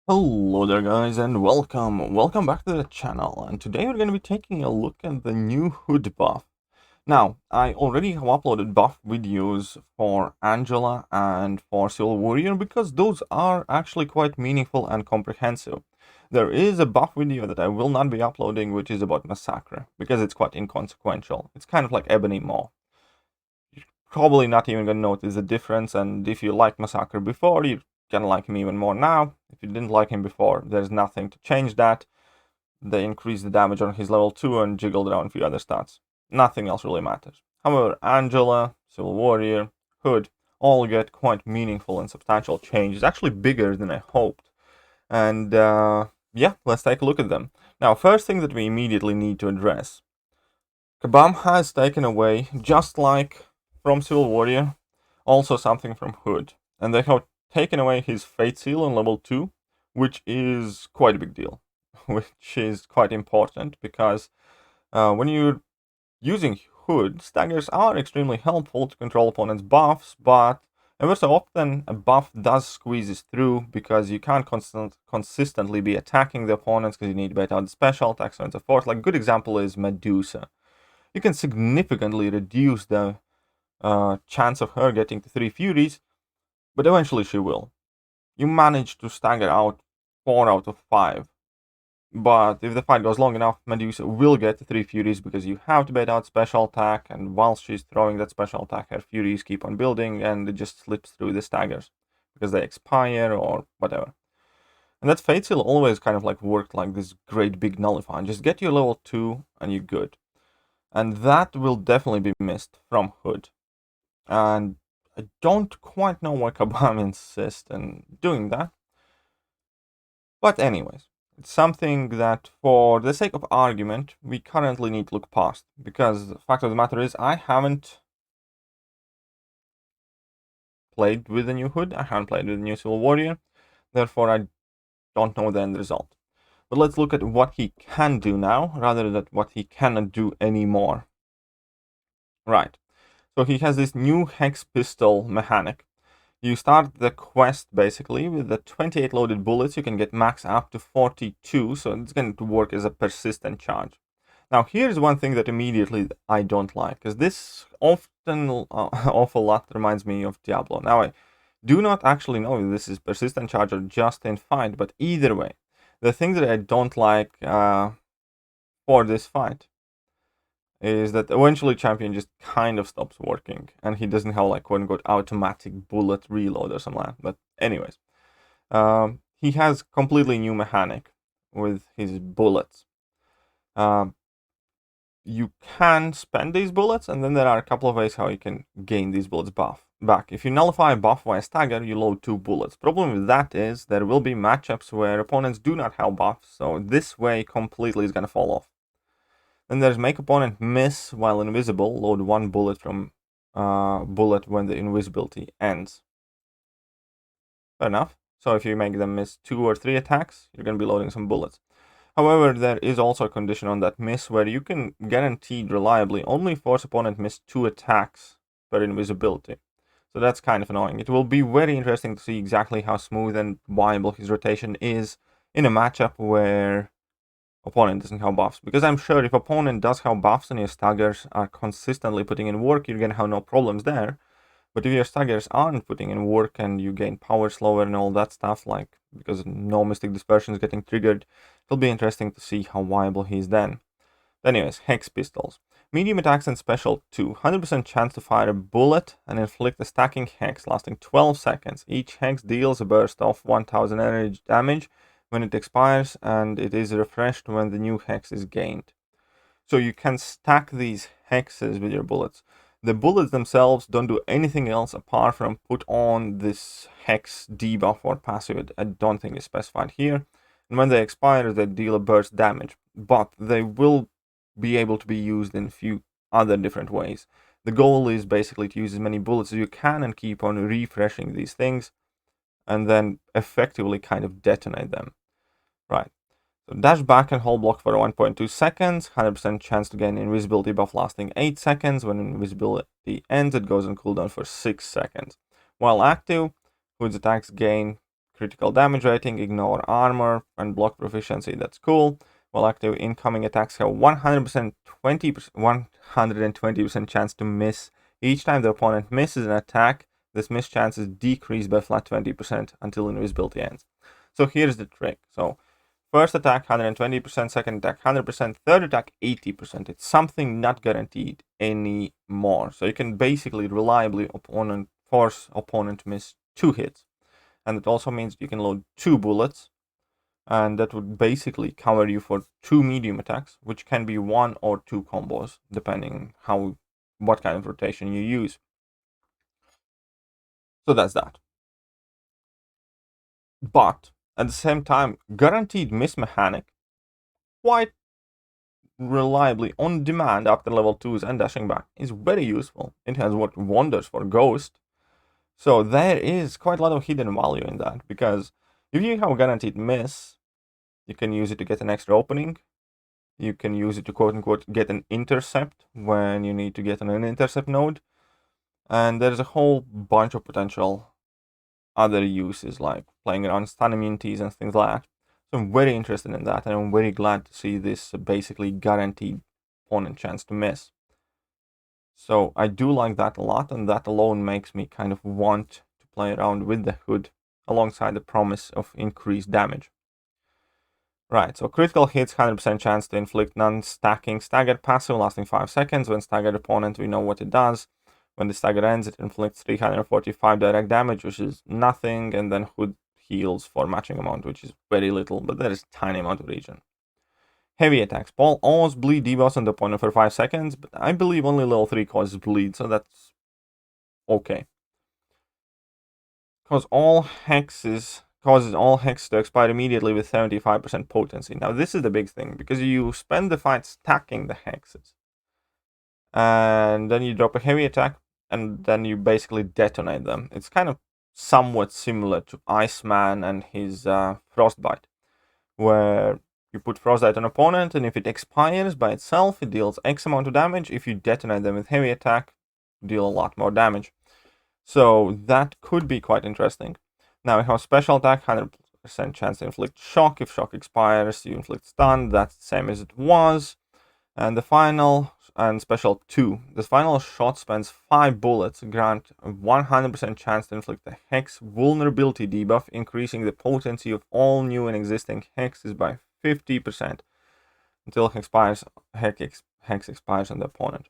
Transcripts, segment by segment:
Hello there guys and welcome back to the channel, and today we're going to be taking a look at the new hood buff. Now, I already have uploaded buff videos for Angela and for Civil Warrior because those are actually quite meaningful and comprehensive. There is a buff video that I will not be uploading which is about Massacre because it's quite inconsequential. It's kind of like Ebony Maw. You're probably not even going to notice the difference, and if you liked Massacre before, you can like him even more now. If you didn't like him before, there's nothing to change that. They increased the damage on his level 2 and jiggled around a few other stats. Nothing else really matters. However, Angela, Civil Warrior, Hood all get quite meaningful and substantial changes, actually bigger than I hoped. And yeah, let's take a look at them. Now, first thing that we immediately need to address. Kabam has taken away, just like from Civil Warrior, also something from Hood. And they have taken away his Fate Seal on level 2, which is quite a big deal. Which is quite important, because when you're using Hood, staggers are extremely helpful to control opponents' buffs, but ever so often a buff does squeezes through, because you can't consistently be attacking the opponents because you need to bait out the special attacks and so forth. Like, a good example is Medusa. You can significantly reduce the chance of her getting to 3 Furies, but eventually she will. You manage to stagger out 4 out of 5. But if the fight goes long enough, Medusa will get to 3 Furies because you have to bait out special attack, and whilst she's throwing that special attack, her Furies keep on building and it just slips through the staggers because they expire or whatever. And that Fate Seal always kind of like worked like this great big nullifier. Just get your level 2 and you're good. And that will definitely be missed from Hood. And I don't quite know why Kabam insists on doing that. But anyways, it's something that, for the sake of argument, we currently need to look past. Because the fact of the matter is, I haven't played with the new Hood, I haven't played with the new Civil Warrior, therefore I don't know the end result. But let's look at what he can do now, rather than what he cannot do anymore. Right. So he has this new Hex Pistol mechanic. You start the quest basically with the 28 loaded bullets. You can get max up to 42, so it's going to work as a persistent charge. Now, here's one thing that immediately I don't like, because this often awful lot reminds me of Diablo. Now, I do not actually know if this is persistent charge or just in fight, but either way, the thing that I don't like for this fight is that eventually champion just kind of stops working, and he doesn't have like quote-unquote automatic bullet reload or something like that. But anyways, he has completely new mechanic with his bullets. You can spend these bullets, and then there are a couple of ways how you can gain these bullets back. If you nullify a buff via stagger, you load 2 bullets. Problem with that is there will be matchups where opponents do not have buffs, so this way completely is gonna fall off. Then there's make opponent miss while invisible, load 1 bullet from bullet when the invisibility ends. Fair enough. So if you make them miss 2 or 3 attacks, you're going to be loading some bullets. However, there is also a condition on that miss where you can guaranteed reliably only force opponent miss 2 attacks per invisibility. So that's kind of annoying. It will be very interesting to see exactly how smooth and viable his rotation is in a matchup where opponent doesn't have buffs, because I'm sure if opponent does have buffs and your staggers are consistently putting in work, you're gonna have no problems there. But if your staggers aren't putting in work and you gain power slower and all that stuff, like because no Mystic Dispersion is getting triggered, it'll be interesting to see how viable he is then. Anyways, Hex Pistols. Medium attacks and special 2. 100% chance to fire a bullet and inflict a stacking hex lasting 12 seconds. Each hex deals a burst of 1000 energy damage when it expires, and it is refreshed when the new hex is gained. So you can stack these hexes with your bullets. The bullets themselves don't do anything else apart from put on this hex debuff or passive. I don't think it's specified here. And when they expire, they deal a burst damage, but they will be able to be used in a few other different ways. The goal is basically to use as many bullets as you can and keep on refreshing these things, and then effectively kind of detonate them. Right. So dash back and hold block for 1.2 seconds, 100% chance to gain invisibility buff lasting 8 seconds. When invisibility ends, it goes on cooldown for 6 seconds. While active, Hood's attacks gain critical damage rating, ignore armor, and block proficiency. That's cool. While active, incoming attacks have 120% chance to miss. Each time the opponent misses an attack, this miss chance is decreased by flat 20% until invisibility ends. So here's the trick. So first attack 120%, second attack 100%, third attack 80%. It's something not guaranteed anymore. So you can basically reliably force opponent to miss 2 hits. And it also means you can load 2 bullets. And that would basically cover you for 2 medium attacks, which can be 1 or 2 combos, depending what kind of rotation you use. So that's that. But at the same time, guaranteed miss mechanic, quite reliably on demand after level 2s and dashing back, is very useful. It has worked wonders for Ghost. So there is quite a lot of hidden value in that, because if you have a guaranteed miss, you can use it to get an extra opening. You can use it to quote-unquote get an intercept when you need to get on an intercept node. And there's a whole bunch of potential other uses, like playing around stun immunities and things like that. So I'm very interested in that, and I'm very glad to see this basically guaranteed opponent chance to miss. So I do like that a lot, and that alone makes me kind of want to play around with the hood alongside the promise of increased damage. Right, so critical hits, 100% chance to inflict non-stacking staggered passive lasting 5 seconds. When staggered opponent, we know what it does. When the stagger ends, it inflicts 345 direct damage, which is nothing, and then hood heals for matching amount, which is very little, but there is a tiny amount of regen. Heavy attacks. Paul almost bleed debuffs on the opponent for 5 seconds, but I believe only level 3 causes bleed, so that's okay. Causes all hexes to expire immediately with 75% potency. Now this is the big thing, because you spend the fight stacking the hexes. And then you drop a heavy attack, and then you basically detonate them. It's kind of somewhat similar to Iceman and his Frostbite, where you put Frostbite on an opponent, and if it expires by itself, it deals X amount of damage. If you detonate them with heavy attack, deal a lot more damage. So that could be quite interesting. Now we have special attack, 100% chance to inflict shock. If shock expires, you inflict stun. That's the same as it was. And the final and special 2. This final shot spends 5 bullets, grant a 100% chance to inflict the Hex vulnerability debuff, increasing the potency of all new and existing hexes by 50% until Hex expires on the opponent.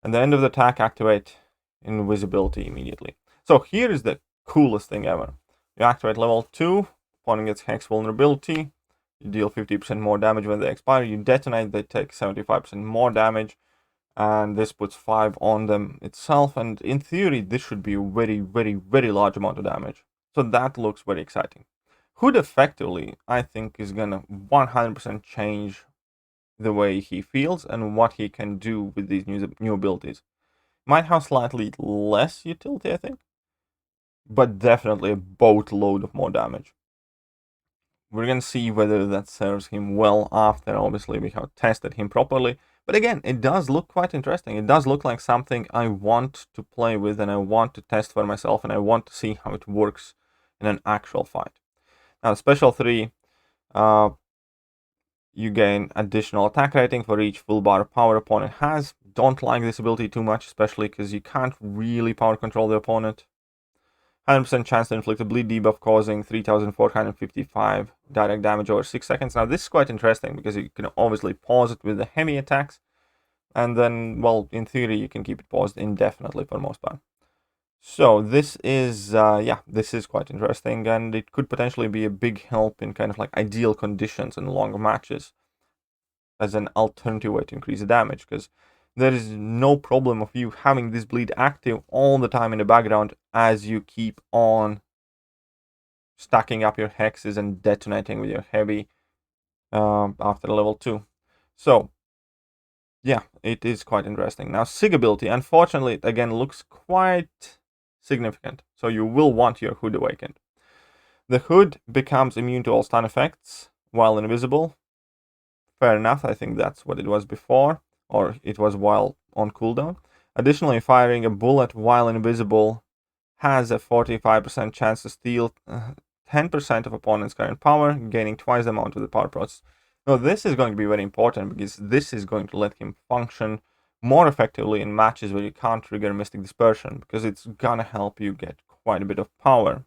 And the end of the attack, activate invisibility immediately. So here is the coolest thing ever. You activate level 2, opponent gets Hex vulnerability. You deal 50% more damage when they expire. You detonate, they take 75% more damage. And this puts 5 on them itself. And in theory, this should be a very, very, very large amount of damage. So that looks very exciting. Hood effectively, I think, is gonna 100% change the way he feels and what he can do with these new abilities. Might have slightly less utility, I think. But definitely a boatload of more damage. We're going to see whether that serves him well after, obviously, we have tested him properly. But again, it does look quite interesting. It does look like something I want to play with and I want to test for myself, and I want to see how it works in an actual fight. Now, special 3, you gain additional attack rating for each full bar of power opponent has. Don't like this ability too much, especially because you can't really power control the opponent. 100% chance to inflict a bleed debuff, causing 3,455 direct damage over 6 seconds. Now, this is quite interesting because you can obviously pause it with the heavy attacks. And then, well, in theory, you can keep it paused indefinitely for the most part. So this is, this is quite interesting. And it could potentially be a big help in kind of like ideal conditions and longer matches as an alternative way to increase the damage. Because there is no problem of you having this bleed active all the time in the background as you keep on stacking up your hexes and detonating with your heavy after level 2. So, yeah, it is quite interesting. Now, Sig ability, unfortunately, it again looks quite significant. So you will want your Hood awakened. The Hood becomes immune to all stun effects while invisible. Fair enough, I think that's what it was before. Or it was while on cooldown. Additionally, firing a bullet while invisible has a 45% chance to steal 10% of opponent's current power, gaining twice the amount of the power process. Now, this is going to be very important because this is going to let him function more effectively in matches where you can't trigger Mystic Dispersion, because it's gonna help you get quite a bit of power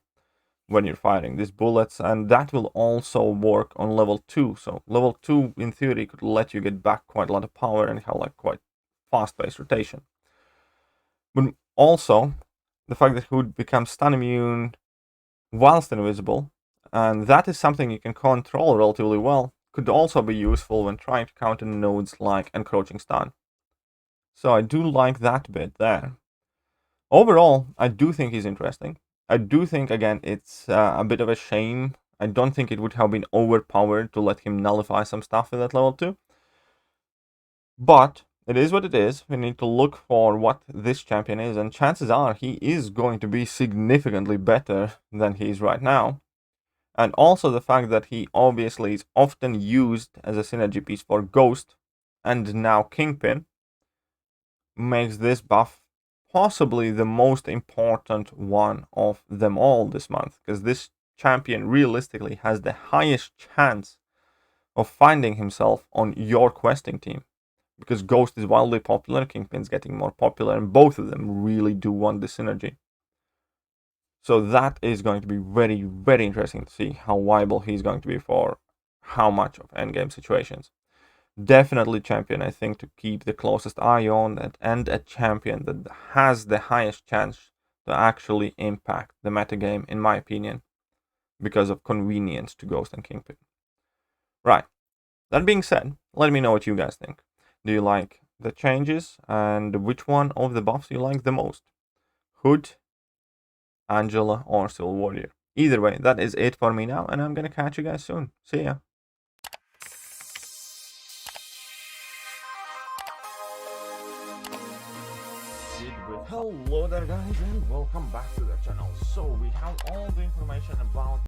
when you're firing these bullets, and that will also work on level 2. So level 2 in theory could let you get back quite a lot of power and have like quite fast-paced rotation. But also the fact that Hood becomes stun immune whilst invisible, and that is something you can control relatively well, could also be useful when trying to counter nodes like encroaching stun. So I do like that bit there. Overall, I do think he's interesting. I do think, again, it's a bit of a shame. I don't think it would have been overpowered to let him nullify some stuff in that level 2. But it is what it is. We need to look for what this champion is, and chances are he is going to be significantly better than he is right now. And also the fact that he obviously is often used as a synergy piece for Ghost and now Kingpin makes this buff possibly the most important one of them all this month, because this champion realistically has the highest chance of finding himself on your questing team, because Ghost is wildly popular, Kingpin's getting more popular, and both of them really do want the synergy. So that is going to be very, very interesting to see how viable he's going to be for how much of endgame situations. Definitely champion, I think, to keep the closest eye on, and a champion that has the highest chance to actually impact the metagame, in my opinion, because of convenience to Ghost and Kingpin. Right, that being said, let me know what you guys think. Do you like the changes, and which one of the buffs you like the most? Hood, Angela, or Soul Warrior? Either way, that is it for me now, and I'm gonna catch you guys soon. See ya. Hello there guys, and welcome back to the channel. So we have all the information about